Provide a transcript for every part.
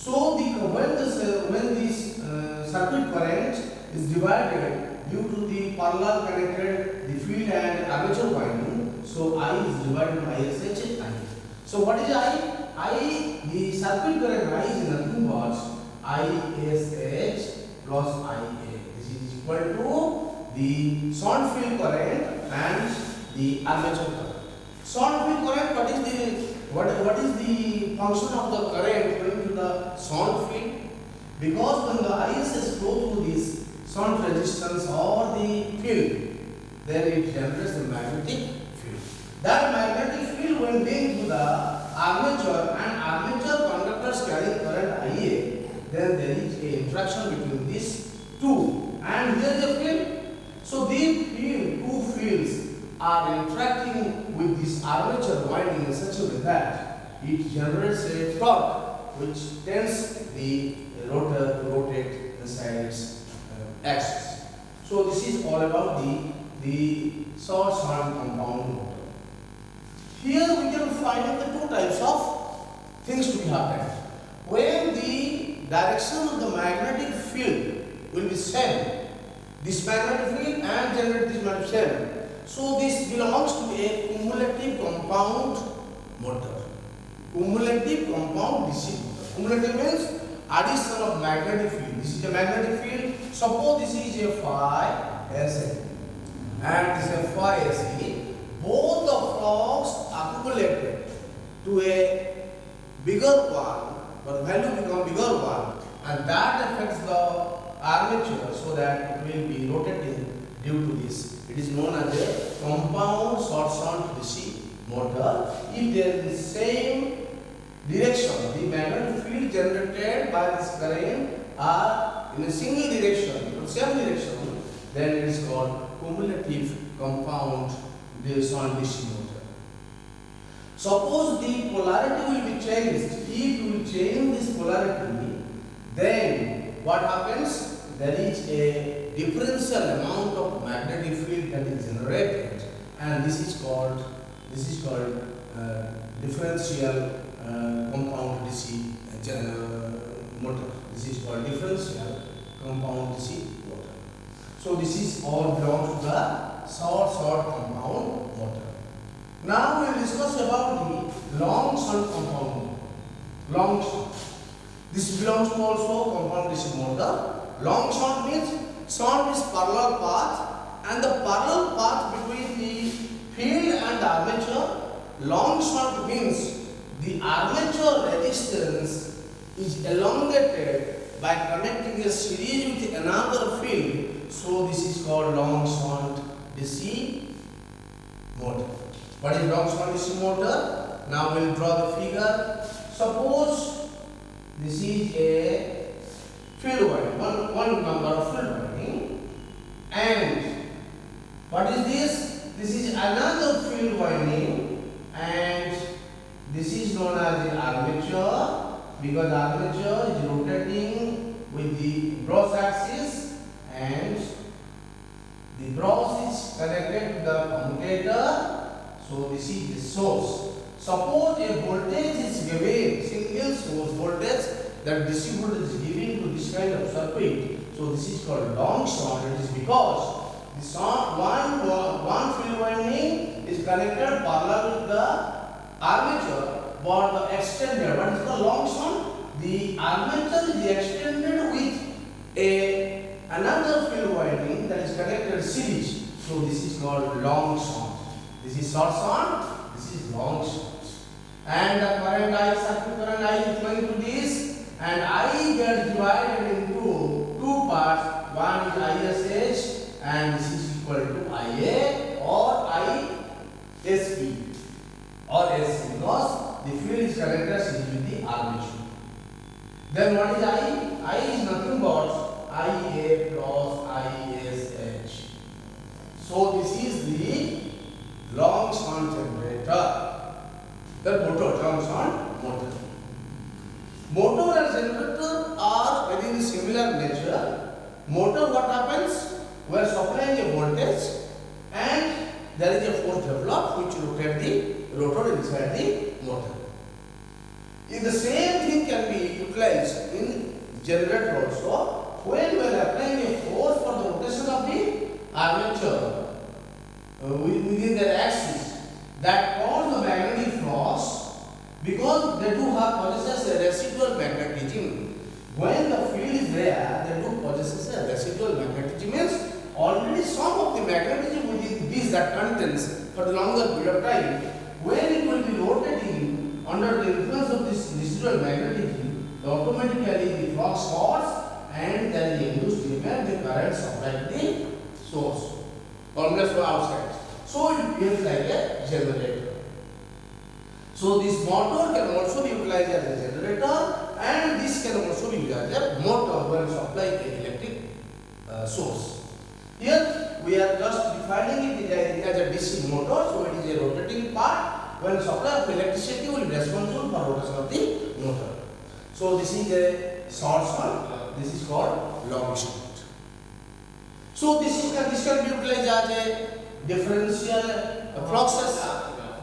So when this circuit current is divided due to the parallel connected the field and armature winding, so I is divided by ISH and I. So what is I? The circuit current I is nothing but ISH plus IA. This is equal to the short field current and the armature current. Short field current, what is the function of the current going to the short field? Because when the ISH flow through this short resistance or the field, then it generates the magnetic field. That magnetic field when linked to the armature and armature conductors carrying current IA, then there is a interaction between these two. And here is a field. So these two fields are interacting with this armature winding in such a way that it generates a torque which tends the rotor to rotate inside its axis. So this is all about the short-short compound motor. Here we can find the two types of things to be happened. When the direction of the magnetic field will be same, this magnetic field and generate this magnetic field. So this belongs to a cumulative compound motor. Cumulative compound DC motor. Cumulative means addition of magnetic field. This is a magnetic field. Suppose this is a phi SA and this is a phi SA. Both the flux accumulated to a bigger one, but value become bigger one, and that affects the armature so that it will be rotating due to this. It is known as a compound short-shunt DC motor. If there is the same direction, the magnetic field generated by this current are in a single direction, same direction, then it is called cumulative compound short DC motor. Suppose the polarity will be changed. If you will change this polarity, then what happens? There is a differential amount of magnetic field that is generated, and this is called differential compound DC motor. This is called differential compound DC motor. So this is all belongs to the short compound motor. Now we will discuss about the long shunt compound motor. Long shunt. This belongs to also compound DC motor. Long shunt means shunt is parallel path, and the parallel path between the field and the armature. Long shunt means the armature resistance is elongated by connecting a series with another field. So this is called long shunt DC motor. What is long shunt DC motor? Now we will draw the figure. Suppose this is a field winding, one number of field winding, and what is this? This is another field winding, and this is known as the armature, because armature is rotating with the Gauss axis, and the Gauss is connected to the commutator. So this is the source. Suppose a voltage is given, single source voltage, that DC voltage is given to this kind of circuit. So this is called long shunt. It is because this one field winding is connected parallel with the armature, but the extended, what is the long shunt? The armature is extended with another field winding that is connected series. So this is called long shunt. This is short shunt. This is long shunt. And the current I, circuit current I is flowing to this, and I gets divided into two parts. One is ISH, and this is equal to IA or ISP or SC, because the field is connected with the armature. Then what is I? I is nothing but IA plus ISH. So this is the long shunt generator. The motor, long shunt motor. Motor and generator are very similar nature. Motor, what happens? We are supplying a voltage and there is a force developed which rotates the rotor inside the motor. If the same thing can be utilized in generator also, when we are applying a force for the rotation of the armature within their axis, that causes the magnetic flux because they do have possesses a residual magnetism. When the field is there, they do possesses a residual magnetism. Means already some of the magnetism within this that contains for the longer period of time. When it will be rotating under the influence of this residual magnetism, automatically the flux starts and then the induced EMF, the current supplied to the source almost from outside. So it behaves like a generator. So this motor can also be utilized as a generator, and this can also be used as a motor when supplying an electric source. Here we are just defining it as a DC motor, so it is a rotating part. When supply of electricity will be responsible for rotation of the motor. So this is a short one. This is called long short. So this can be utilized as a differential fluxes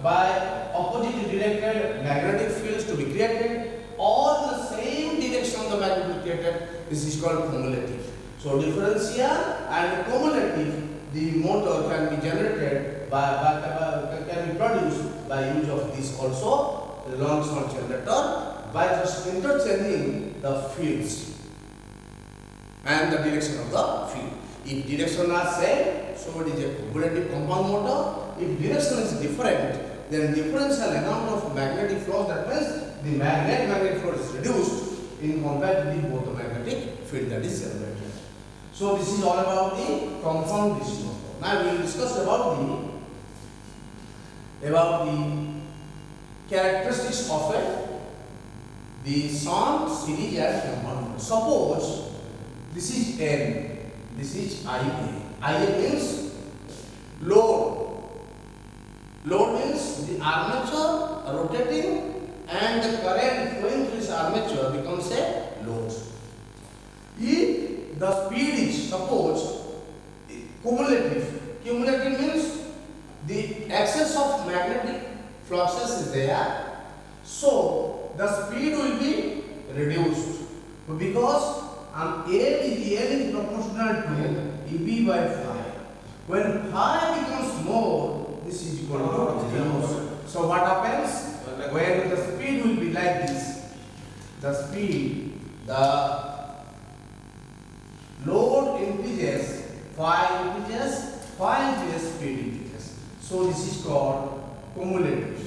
by opposite directed magnetic fields to be created, or in the same direction the magnet will be created. This is called cumulative. So differential and cumulative, the motor can be generated can be produced by use of this also, the long short generator, by just interchanging the fields and the direction of the field. If direction are same, so it is a cumulative compound motor. If direction is different, then differential amount of magnetic flux, that means the magnetic flux is reduced in compared to both the magnetic field that is generated. So this is all about the compound DC motor. Now we will discuss about the characteristics of the shunt, series and compound motor. Suppose this is N, this is IA. IA means load. Load means the armature rotating and the current flowing through this armature becomes a load. If the speed is, suppose, cumulative means the excess of magnetic fluxes is there, so the speed will be reduced because N is proportional to EB by phi. When phi becomes more, this is equal to reduce. So what happens? When the speed will be like this, the load increases, phi increases, speed increases. So this is called cumulative.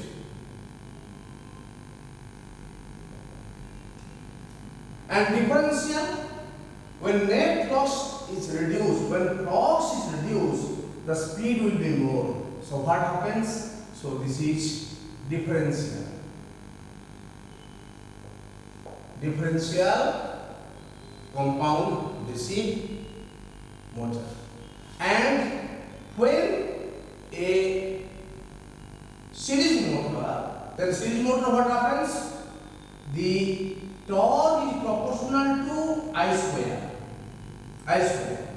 And differential, when net flux is reduced, the speed will be more. So what happens? So this is differential. Compound DC motor. And when a series motor, then series motor what happens? The torque is proportional to I square.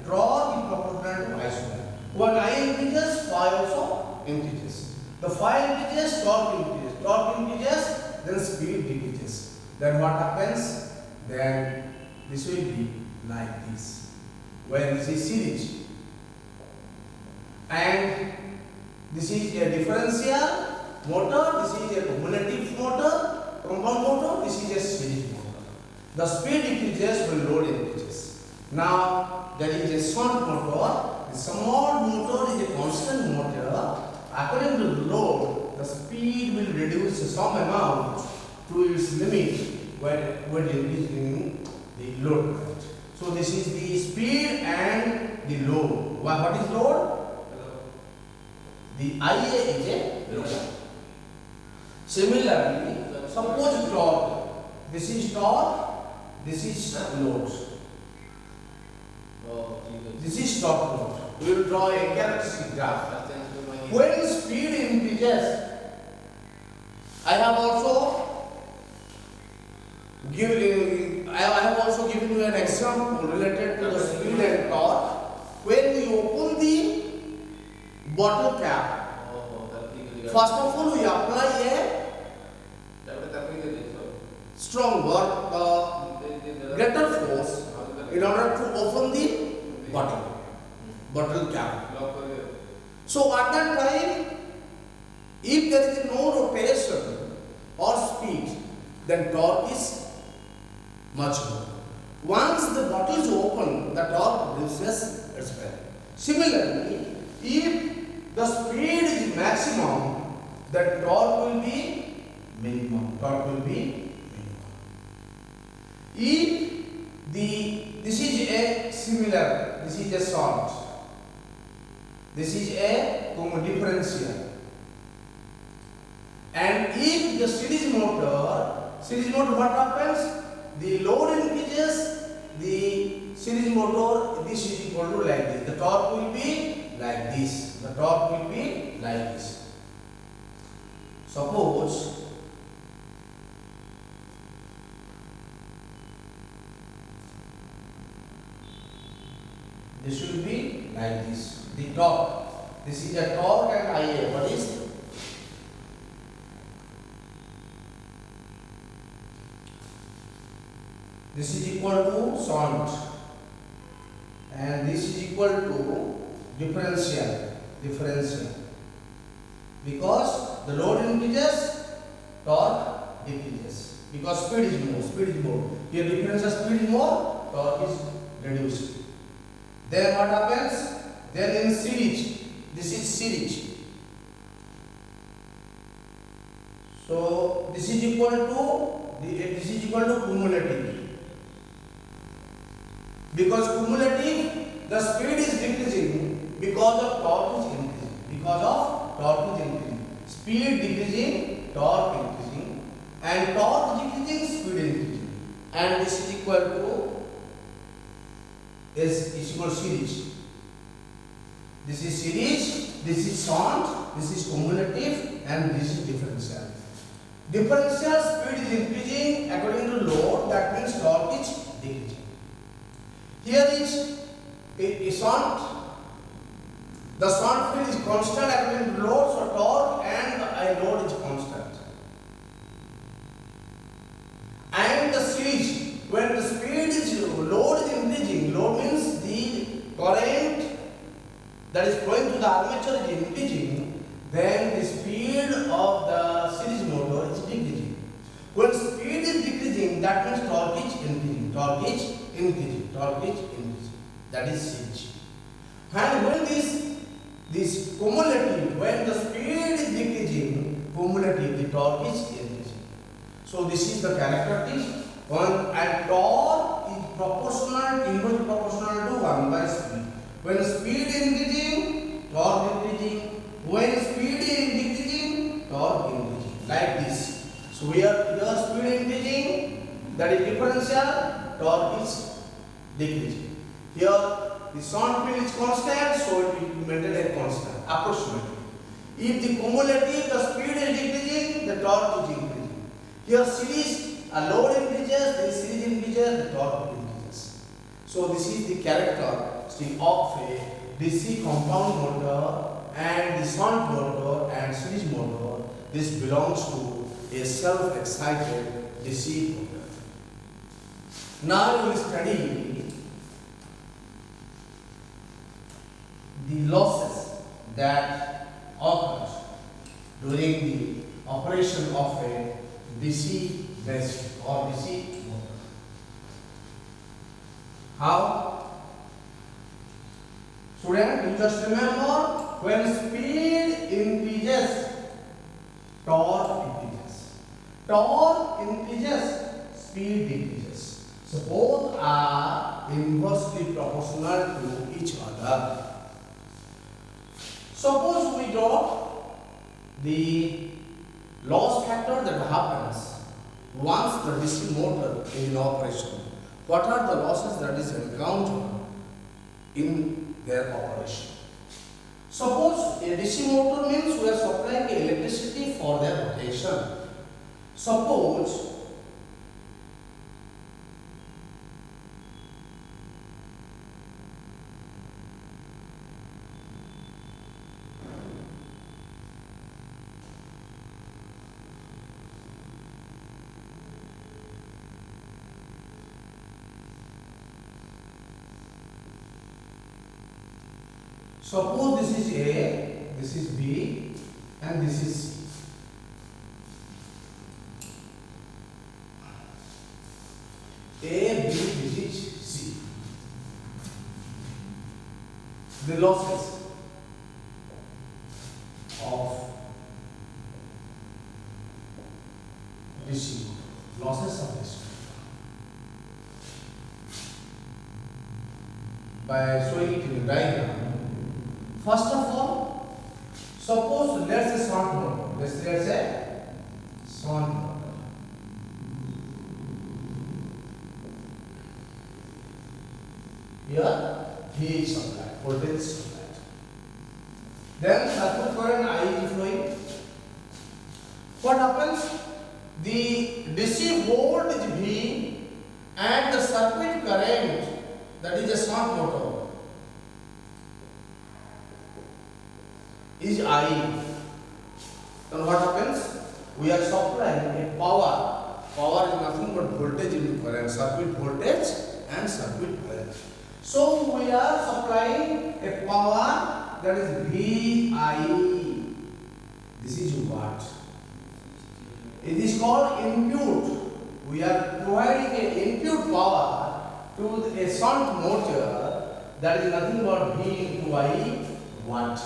Torque is proportional to I square. When I increases, phi also increases. The phi increases, torque increases. Torque increases, then speed decreases. Then what happens? Then this will be like this. When this is series. And this is a differential motor, this is a cumulative motor, compound motor, this is a series motor. The speed increases when load increases. Now there is a shunt motor. The shunt motor is a constant motor. According to the load, the speed will reduce some amount to its limit when increasing the load current. So this is the speed and the load. What is load? The IA is a load. Similarly, suppose torque. This is torque. This is load. This is torque load. We will draw a characteristic graph. When speed increases, I have also given you an example related to the speed and torque. When we open the bottle cap, first of all we apply a stronger, greater force in order to open the bottle cap. So at that time, if there is no rotation or speed, then torque is much more. Once the bottle is open, the torque reduces its value. Similarly, if the speed is maximum, the torque will be minimum. If this is a similar, this is a salt, this is a differential. And if the series motor, what happens? The load increases, the series motor, this is equal to like this. The torque will be like this. Suppose this will be like this. The torque. This is a torque and IA. What is it? This is equal to shunt and this is equal to differential. Because the load increases, torque decreases. Because speed is more. Here differential speed is more, torque is reduced. Then what happens? Then in series, this is series. So this is equal to cumulative. Because cumulative, the speed is decreasing because of torque is increasing. Speed decreasing, torque increasing, and torque decreasing, speed increasing. And this is equal to series. This is series, this is shunt, this is cumulative, and this is differential. Differential speed is increasing according to load, that means torque is decreasing. Here is a shunt. The shunt field is constant according to load, so torque and the load is constant. And the series, when the speed is load is increasing, load means the current that is flowing to the armature is increasing, then the speed of the series motor is decreasing. When speed is decreasing, that means torque is increasing. That is series. And when this cumulative, when the speed is decreasing, cumulative, the torque is increasing. So this is the characteristic. And torque is inversely proportional to 1 by speed. When speed is increasing, torque increasing. When speed is decreasing, torque increasing. Like this. So here speed increasing, that is differential, torque is decreasing. Here the shunt field is constant, so it will maintain a constant approximately. If the cumulative, the speed is decreasing, the torque is increasing. Here series, a load increases, the series increases, the torque increases. So this is the characteristic of a DC compound motor and the shunt motor and series motor. This belongs to a self-excited DC motor. Now we will study the losses that occurs during the operation of a DC battery or DC motor. How? Student, you just remember, when speed increases, torque increases. Torque increases, speed decreases. So both are inversely proportional to each other. Suppose we draw the loss factor that happens once the DC motor is in operation. What are the losses that is encountered in their operation? Suppose a DC motor means we are supplying electricity for their rotation. Suppose Suppose this is A, this is B, and this is C. A, B, this is C. The losses of DC, losses of DC. By showing it in the diagram, first of all, suppose let's say shunt motor. Let's say shunt motor. Here V is supplied, voltage is supplied. Then circuit current I is flowing. What happens? The DC voltage V and the circuit current, that is a shunt motor, is I. Then what happens? We are supplying a power. Power is nothing but voltage into current, circuit voltage and circuit current. So we are supplying a power, that is VI. This is watt. It is called input. We are providing an input power to a shunt motor, that is nothing but V into I, watt.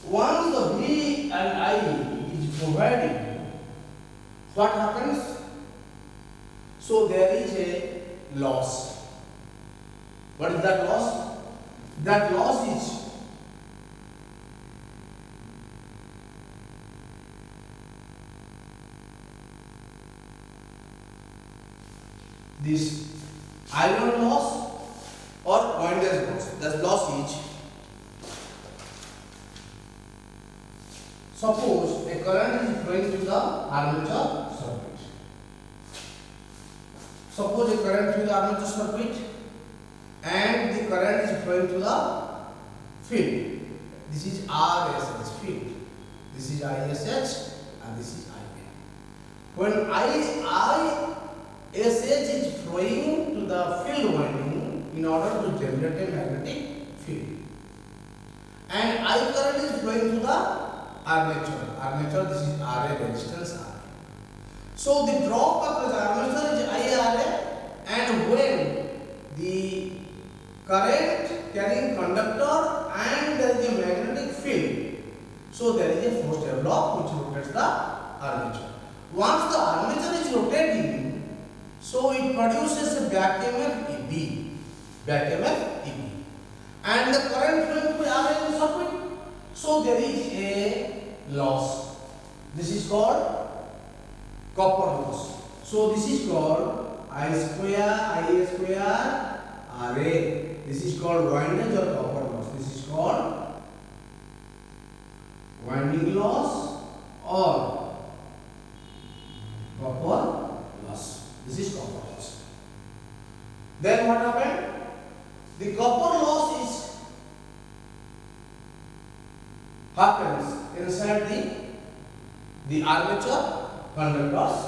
Once the V and I is provided, what happens? So there is a loss. What is that loss? That loss is this iron loss or windage loss. That loss is, suppose a current is flowing through the armature circuit. Suppose a current through the armature circuit and the current is flowing to the field. This is RSH field. This is ISH and this is IA. When ISH is flowing to the field winding in order to generate a magnetic field, and I current is flowing to the armature. Armature, this is RA resistance RA. So the drop of the armature is IRA, and when the current carrying conductor and there is a magnetic field, so there is a force developed which rotates the armature. Once the armature is rotating, so it produces a back EMF EB. Back EMF EB. And the current flowing through RA in the circuit, so there is a loss. This is called copper loss. So this is called I square, IA square, RA. This is called windage or copper loss. This is called winding loss or copper loss. This is copper loss. Then what happened? The copper loss is happens inside the armature conductors,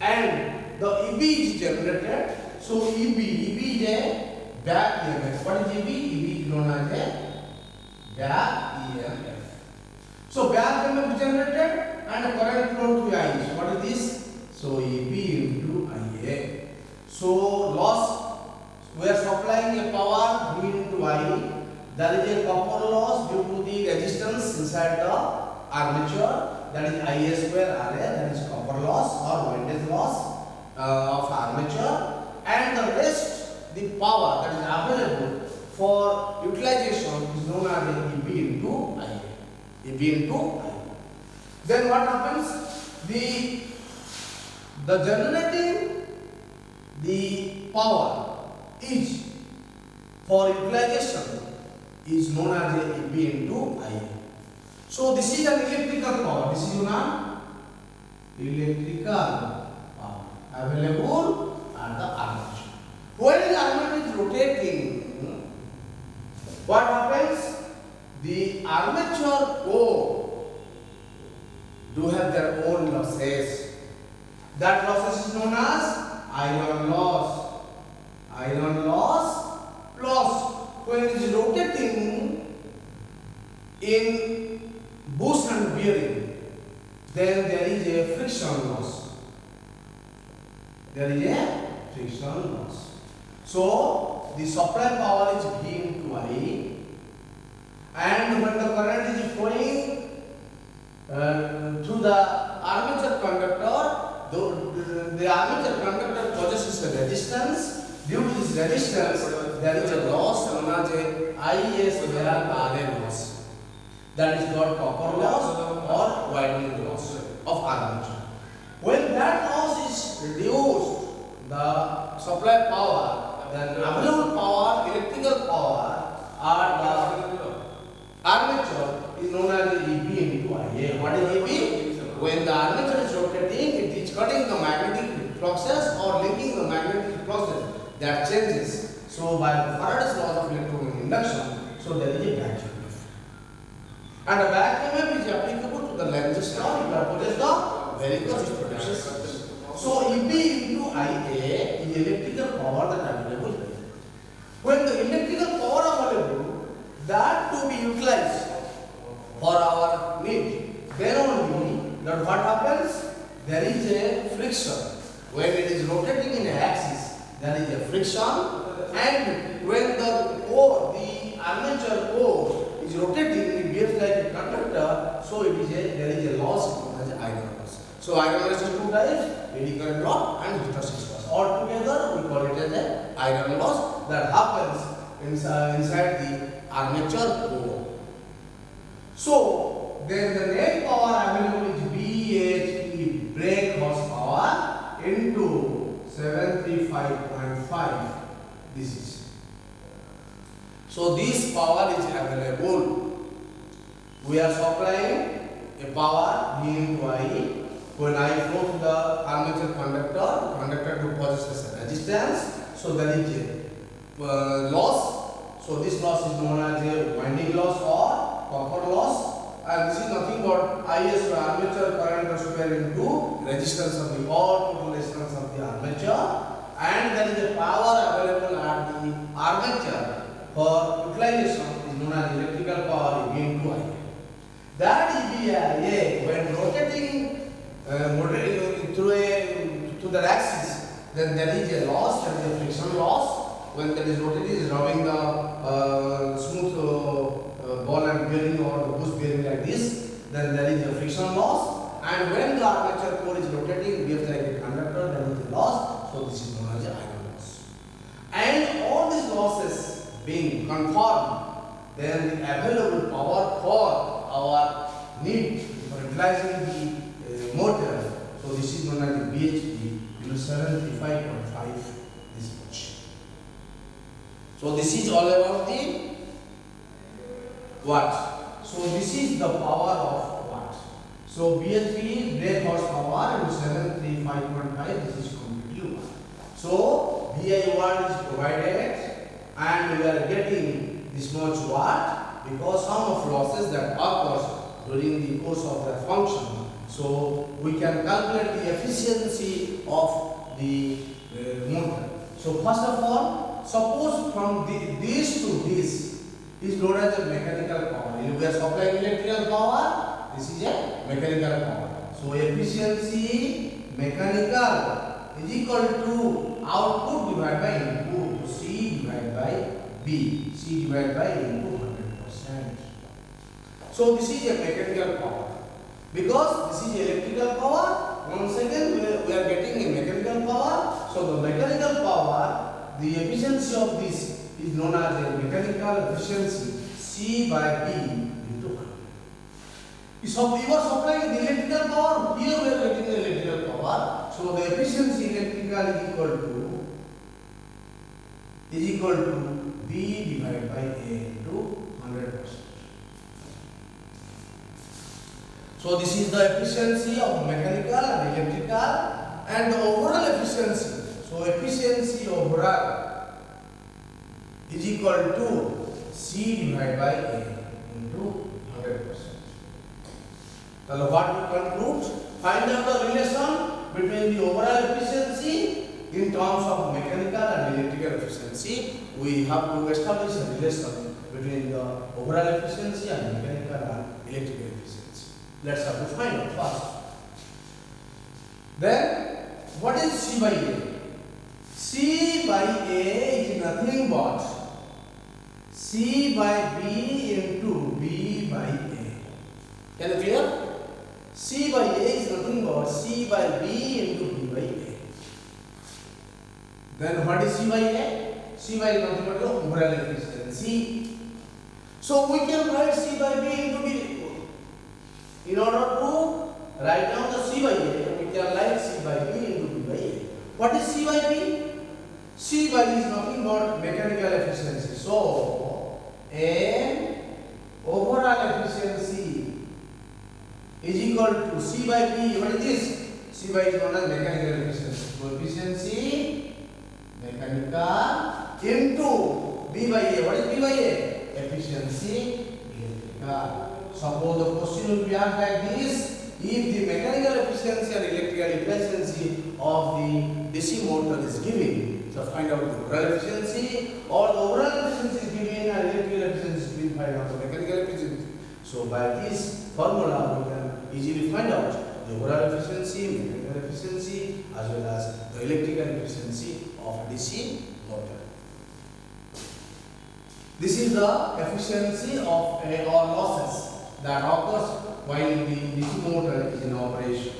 and the EB is generated. So EB is a back EMF. What is EB? EB is known as a back EMF. So back EMF is generated and current flow to I. So what is this? So EB into IA. So loss, we are supplying a power V into I. There is a copper loss due to the resistance inside the armature, that is IA square RA, that is copper loss or windage loss of armature, and the rest, the power that is available for utilization is known as EB into IA. EB into IA. Then what happens? The generating the power is for utilization is known as EB into IA. So this is an electrical power. This is known as electrical power available at the armature. When the armature is rotating, what happens? The armature core do have their own losses. That losses is known as iron loss. Iron loss plus when it is rotating in bush and bearing, then there is a friction loss. There is a friction loss. So the supply power is V into I, and when the current is flowing through the armature conductor, the armature conductor possesses a resistance. Due to this resistance, there is a loss known as a IS where RA loss. That is called copper loss or winding loss of armature. When that loss is reduced, the supply power, the available power, electrical power, or the armature is known as EB into IA. What is EB? When the armature is rotating, it is cutting the magnetic fluxes or linking the magnetic fluxes. That changes. So by Faraday's law of electromotive induction, so there is a back EMF. And a back EMF is applicable to the Lenz's law. You have Lenz's law, very good, it produces. So EB into IA is electrical power that is available here. When the electrical power available, that to be utilized for our need, then only that what happens? There is a friction. When it is rotating in an axis, there is a friction, and when the core, the armature core is rotating, it behaves like a conductor, so it is there is a loss known as iron loss. So iron loss is two types, eddy current loss and hysteresis loss. Altogether, we call it as a iron loss that happens inside the armature core. So then the net power available is BHP brake horsepower into 735.5. This is. So this power is available. We are supplying a power V into I. When I flow to the armature conductor to possesses a resistance. So there is a loss. So this loss is known as a winding loss or copper loss. And this is nothing but IS armature current square into resistance of the or total resistance of the armature, and there is a power available at the armature for utilization is known as electrical power EB into I. That EBIA, when rotating through the axis, then there is a loss, there is a friction loss. When there is rotating, is rubbing the smooth ball and bearing or the bush bearing like this, then there is a friction loss. And when the armature core is rotating, it behaves like a conductor, there is a loss. So this is known as iron loss. And all these losses being conformed, then the available power for our need for utilizing the motor. So this is known as the BHP, 735.5 this much. So this is all about the watt. So this is the power of watt. So BHP brake horsepower and 735.5, this is completely watt. So VI watt is provided and we are getting this much watt because some of losses that occurs during the course of their function. So we can calculate the efficiency of the motor. So first of all, suppose from this to this is known as a mechanical power. We are supplying electrical power, this is a mechanical power. So efficiency mechanical is equal to output divided by input, C divided by B, C divided by into 100%. So this is a mechanical power. Because this is electrical power, once again we are getting a mechanical power. So the mechanical power, the efficiency of this is known as a mechanical efficiency C by B into 100. So you are supplying the electrical power, here we are getting the electrical power. So the efficiency electrical is equal to B divided by A into 100%. So this is the efficiency of mechanical and electrical and the overall efficiency. So efficiency overall is equal to C divided by A into 100%. So what we conclude? Find out the relation between the overall efficiency in terms of mechanical and electrical mechanical efficiency, we have to establish a relation between the overall efficiency and mechanical and electrical efficiency. Let's have to find out first. Then, what is C by A? C by A is nothing but C by B into B by A. Can you clear? C by A is nothing but C by B into B by A. Then what is C by A? C by A is nothing but the overall efficiency. So we can write C by B into B. In order to write down the C by A, we can write C by B into B by A. What is C by B? C by B is nothing but mechanical efficiency. So A overall efficiency is equal to C by B. What is this? C by is known as mechanical efficiency. So efficiency mechanical into B by A. What is B by A? Efficiency electrical. Suppose the question will be asked like this: if the mechanical efficiency and electrical efficiency of the DC motor is given, so find out the overall efficiency, or the overall efficiency is given and electrical efficiency is given, find out the mechanical efficiency. So by this formula we can easily find out the overall efficiency, mechanical efficiency as well as the electrical efficiency of DC motor. This is the efficiency of or losses that occurs while the DC motor is in operation.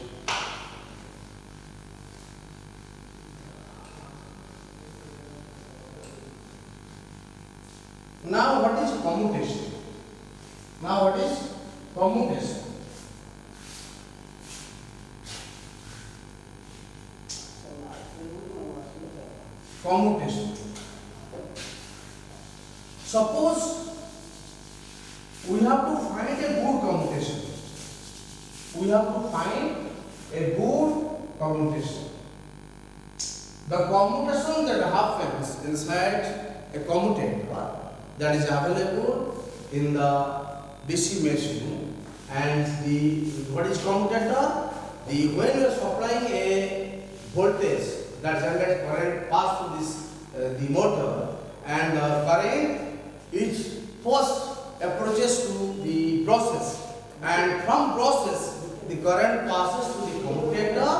Now what is commutation? Now what is commutation? Commutation. Suppose we have to find a good commutation. We have to find a good commutation. The commutation that happens inside a commutator that is available in the DC machine, and the what is commutator? The when you are supplying a voltage that generates current pass through this the motor, and current is first approaches to the process, and from process the current passes to the commutator,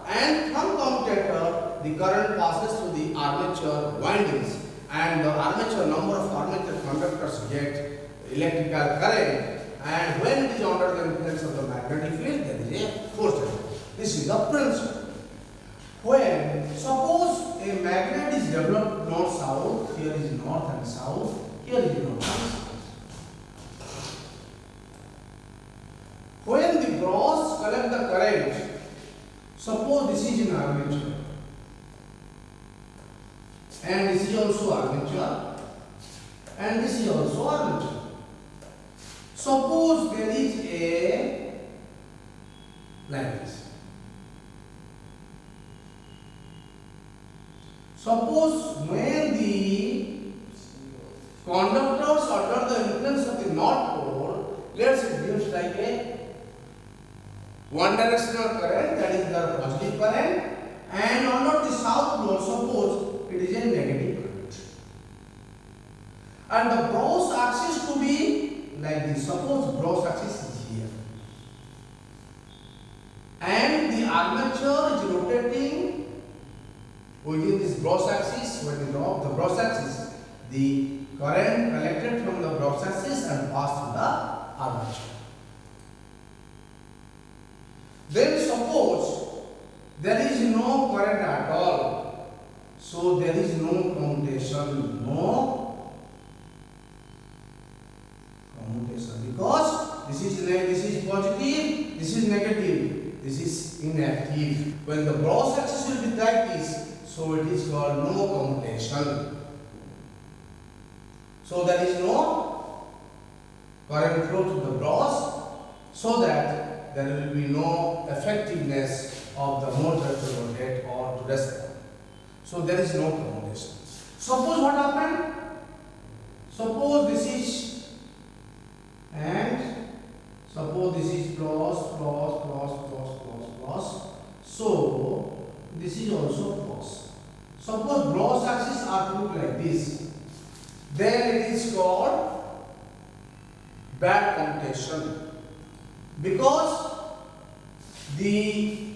and from commutator the current passes to the armature windings, and the armature number of armature conductors get electrical current, and when it is under the influence of the magnetic field there is a force. This is the principle. When suppose a magnet is developed north south, here is north and south, here is north and south. When the bros collect the current, suppose this is in armature and this is also armature and this is also armature. Suppose there is a like this. Suppose when the conductors under the influence of the north pole, let's say it gives like a one directional current, that is the positive current, and under the south pole, suppose it is a negative current. And the bros axis to be like this. Suppose bros axis is here, and the armature is rotating within this bros axis. When you drop the bros axis, the current collected from the bros axis and passed to the armature. Then suppose there is no current at all, so there is no commutation, because this is positive, this is negative, this is inactive. When the bros axis will be like this, so it is called no commutation. So there is no current flow to the bros, so that there will be no effectiveness of the motor to rotate or to rest. So there is no commutation. Suppose what happened? Suppose this is, and suppose this is plus. So this is also plus. Suppose bronze axis are put like this, then it is called bad commutation, because the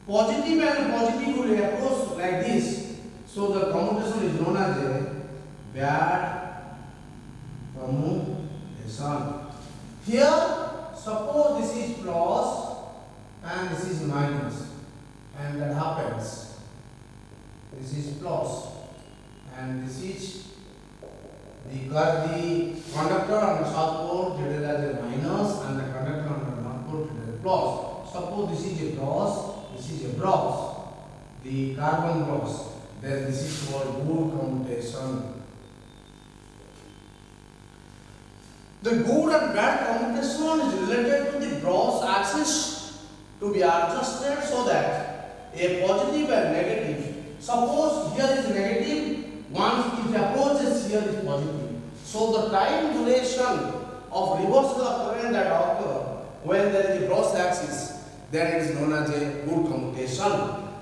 positive and positive will approach like this. So the commutation is known as a bad commutation. Here, suppose this is plus and this is minus, and that happens. This is plus and this is the conductor on the south pole treated as a minus and the conductor on the north pole treated as a plus. Suppose this is a plus, this is a bronze, the carbon bronze, then this is called good commutation. The good and bad commutation is related to the bronze axis to be adjusted so that a positive and negative. Suppose here is negative, once it approaches here is positive. So the time duration of reversal of current that occur when there is a cross axis, then it is known as a good commutation.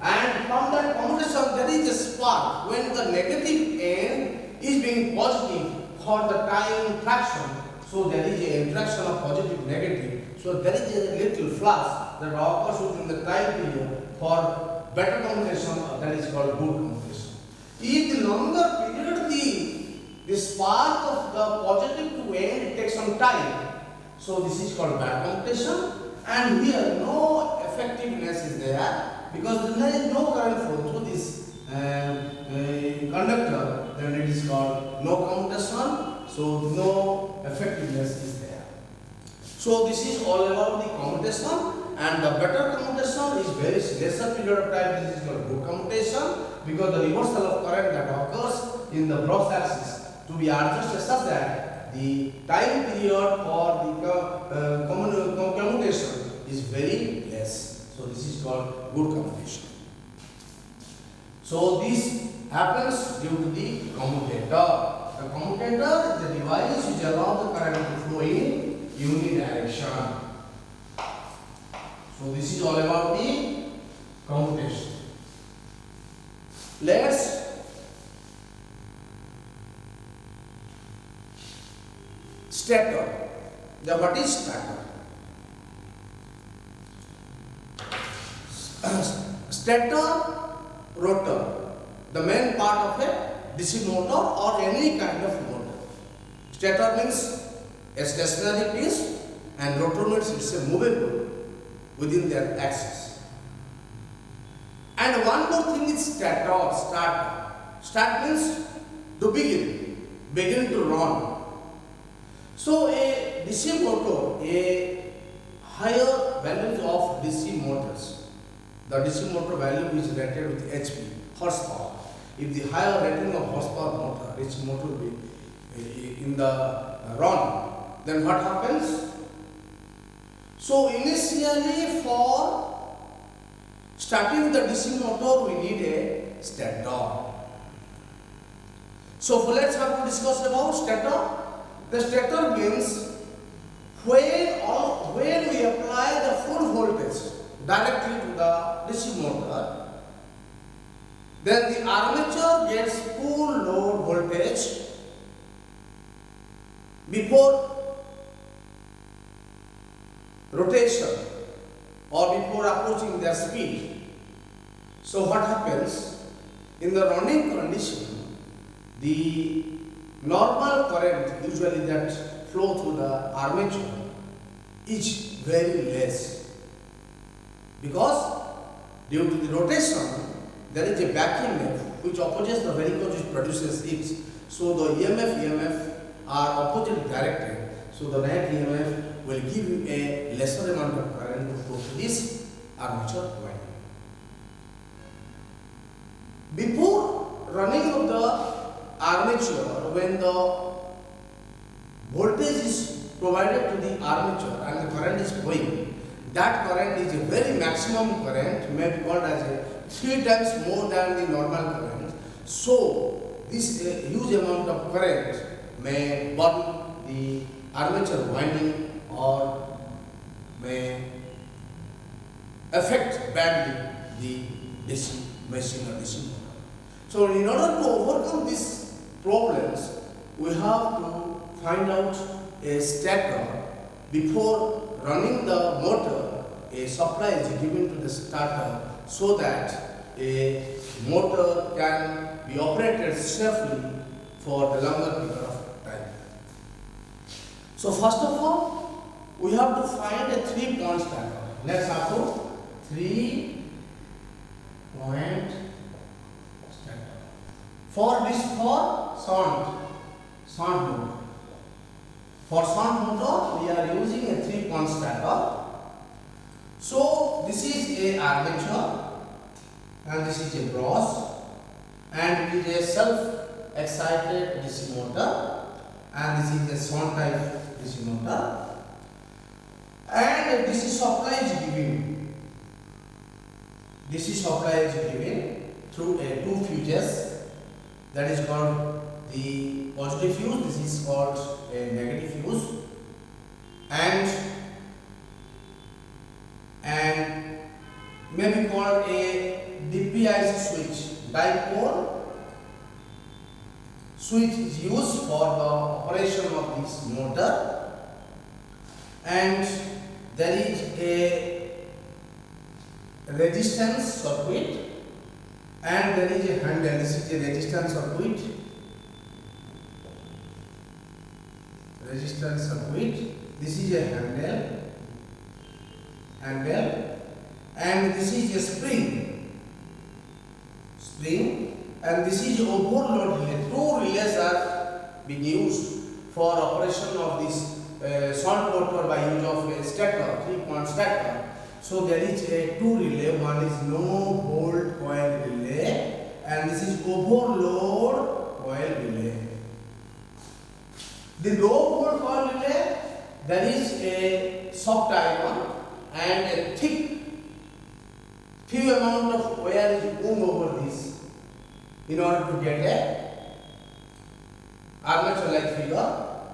And from that commutation there is a spark when the negative end is being positive for the time fraction. So there is an interaction of positive negative. So there is a little flux that occurs within the time period for better commutation, that is called good commutation. If the longer period the spark of the positive to end, it takes some time. So this is called bad commutation, and here no effectiveness is there because there is no current flow through this conductor, then it is called no commutation, so no effectiveness is there. So this is all about the commutation. And the better commutation is very lesser period of time. This is called good commutation because the reversal of current that occurs in the cross axis to be adjusted such that the time period for the commutation is very less. So this is called good commutation. So this happens due to the commutator. The commutator is the device which allows the current to flow in unidirection. So this is all about the commutation. Let's stator. What is stator? Stator, rotor, the main part of a DC motor or any kind of motor. Stator means a stationary piece and rotor means it's a movable within their axis. And one more thing is stator, start. Start means to begin to run. So a DC motor, a higher value of DC motors, the DC motor value is rated with HP, horsepower. If the higher rating of horsepower motor, which motor will be in the run, then what happens? So initially for starting the DC motor we need a stator. So let's have to discuss about stator. The stator means when we apply the full voltage directly to the DC motor, then the armature gets full load voltage before rotation or before approaching their speed. So what happens in the running condition, the normal current usually that flow through the armature is very less because due to the rotation there is a back EMF which opposes the varicose which produces it. So the EMF are opposite directed. So the net EMF will give you a lesser amount of current to flow through this armature winding. Before running of the armature, when the voltage is provided to the armature and the current is flowing, that current is a very maximum current, may be called as a 3 times more than the normal current. So this huge amount of current may burn the armature winding or may affect badly the DC machine or DC motor. So in order to overcome these problems, we have to find out a stator. Before running the motor, a supply is given to the starter so that a motor can be operated safely for the longer period of time. So first of all, we have to find a 3-point stator. Let's have to 3-point stator. For this, for shunt motor. For shunt motor, we are using a 3-point stator. So this is a armature, and this is a brush, and it is a self-excited DC motor, and this is a shunt type DC motor, and DC supply is given. DC supply is given through a 2 fuses, that is called the positive fuse. This is called a negative fuse, and may be called a DPIC switch. Dipole switch is used for the operation of this motor, and there is a resistance circuit, and there is a handle. This is a resistance circuit. This is a handle, and this is a spring, and this is overload relay. 2 relays are being used for operation of this shunt motor by use of a stator, 3-point stator. So there is a 2 relay. One is no volt coil relay, and this is overload coil relay. The low volt coil relay, there is a soft iron and a thick few amount of wire is wound over this in order to get a armature like figure.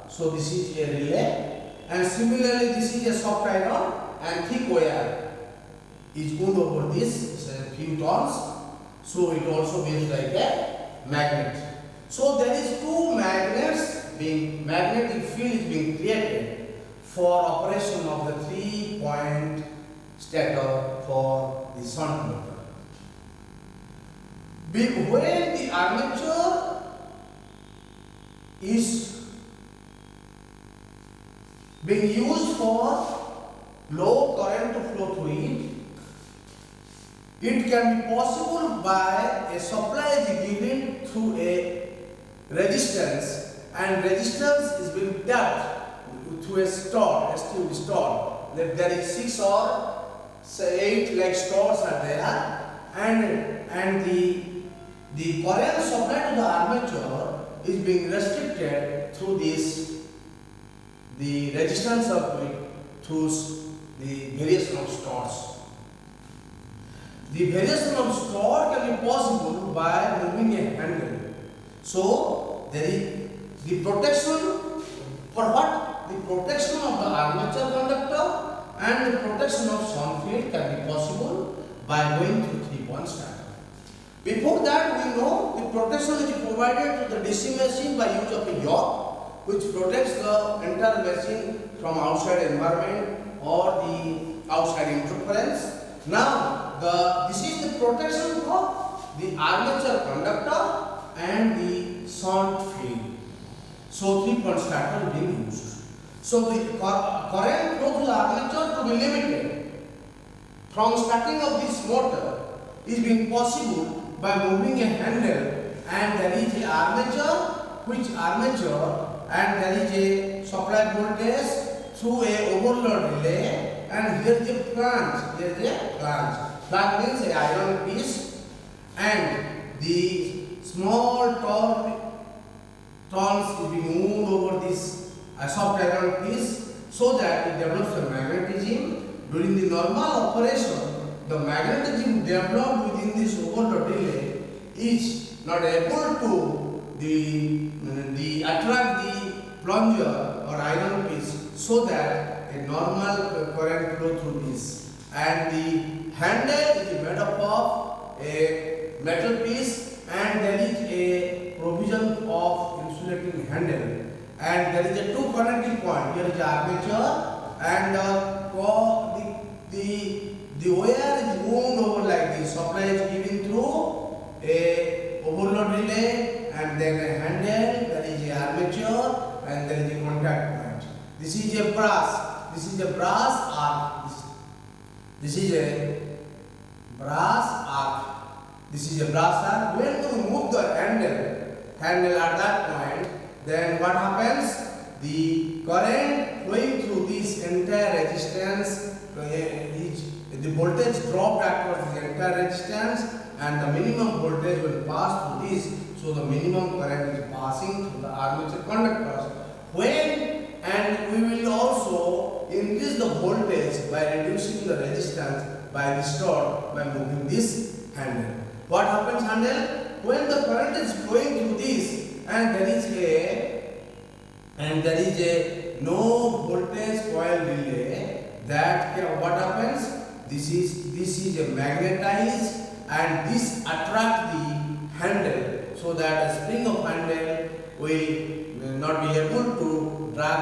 So this is a relay, and similarly this is a soft iron and thick wire is wound over this few turns. So it also behaves like a magnet. So there is 2 magnets being magnetic field is being created for operation of the 3-point stator for the shunt motor. When the armature is being used for low current to flow through it can be possible by a supply is given through a resistance, and resistance is being tapped through a star, STU star. There is 6 or 8 like stars are there, and the current supply to the armature is being restricted through the resistance circuit through the variation of stars. The variation of star can be possible by moving a handle. So there is the protection for what? The protection of the armature conductor and the protection of shunt field can be possible by going through 3-point stator. Before that, we know the protection is provided to the DC machine by use of a yoke, which protects the entire machine from outside environment or the outside interference. Now, this is the protection for the armature conductor and the shunt field. So 3-point stator is being used. So the current flow to the armature to be limited from starting of this motor is being possible by moving a handle, and there is a armature, and there is a supply voltage through a overload relay, and here is a flange. Flange means a iron piece, and the small turns is being moved over this soft iron piece so that it develops a magnetism. During the normal operation, the magnetism developed within this overload relay is not able to attract the plunger or iron piece so that a normal current flow through this. And the handle is made up of a metal piece, and there there is a two connecting point. Here is the armature and the wire is wound over like this. Supply is given through a overload relay and then a handle. There is a armature and there is a contact point. This is a brass. This is a brass arc. This is a brass arc. This is a brass arc. When you move the handle at that point, then what happens? The current flowing through this entire resistance, the voltage dropped across the entire resistance, and the minimum voltage will pass through this. So the minimum current is passing through the armature conductors. And we will also increase the voltage by reducing the resistance by this rod by moving this handle. What happens handle? When the current is flowing through this and there is a no voltage coil relay, that what happens? This is a magnetized and this attract the handle, so that a spring of handle will not be able to drag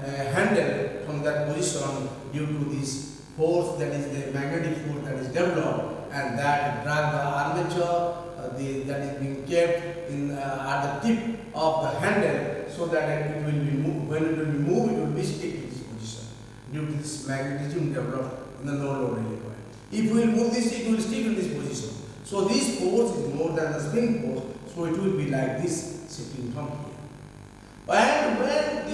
the handle from that position due to this force, that is the magnetic force that is developed, and that drag the armature that is being kept in at the tip of the handle, so that it will be moved. When it will be moved, it will be stick in this position due to this magnetism developed in the no load relay coil. If we will move this, it will stick in this position. So this force is more than the spring force, so it will be like this, shifting from here. And when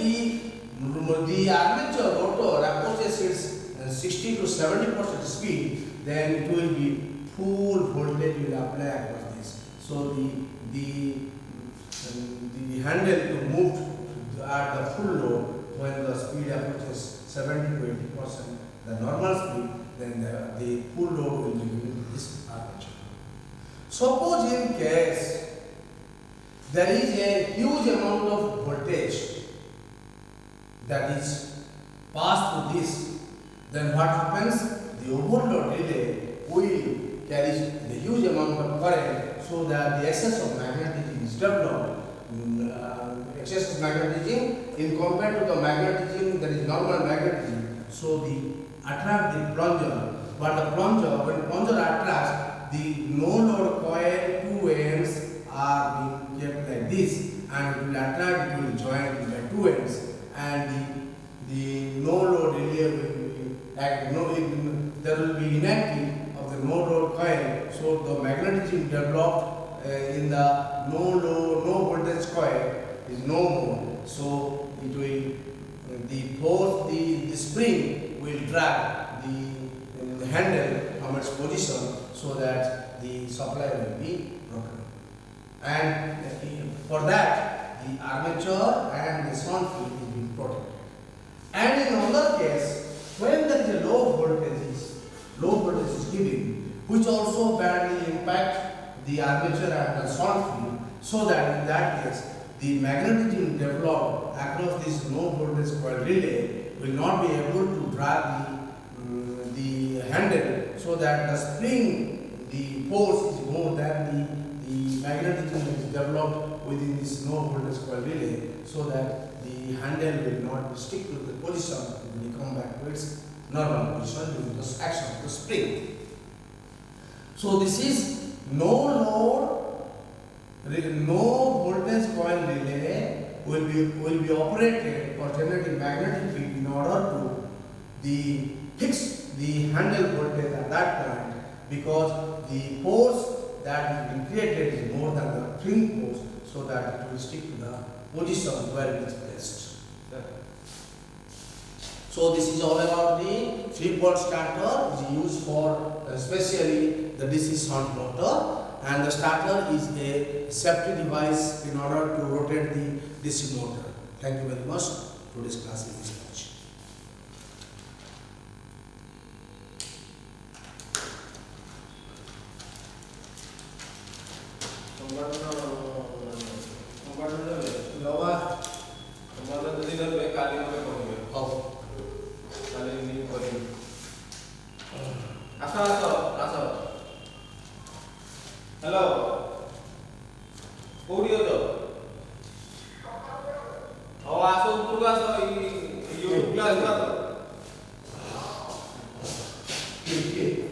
the armature rotor approaches its 60 to 70% speed, then it will be full voltage will apply across this. So the handle to move at the full load when the speed approaches 70 to 80% the normal speed, then the full load will be given to this armature. Suppose in case there is a huge amount of voltage that is passed through this, then what happens? The overload relay will carry the huge amount of current, so that the excess of magnetism is developed. Excess of magnetism in compared to the magnetism that is normal magnetism. So the attract the plunger, but the plunger, when plunger attracts, the no load coil two ends are being kept like this, and it will attract, it will join by two ends, and the no load relay will be there will be inactive of the no load coil, so the magnetism developed in the no voltage coil is no more. So it will the spring will drag the handle from its position, so that the supply will be broken. And for that, the armature and the sound field is being protected. And in another case, when there is a low voltage is given, which also badly impact the armature and the sound field, so that in that case, the magnetism developed across this no voltage coil relay will not be able to drag the handle, so that the spring, the force is more than the magnetism is developed within this no voltage coil relay, so that the handle will not stick to the position, it will come back to its normal position due to the action of the spring. So this is no voltage coil relay will be operated for generating magnetic field in order to fix the handle voltage at that point, because the force that has been created is more than the spring force, so that it will stick to the position where it is placed. So this is all about the 3-pole starter, which is used for especially the DC shunt motor, and the starter is a safety device in order to rotate the DC motor. Thank you very much. Today's class is finished. Hello. glass water. Okay.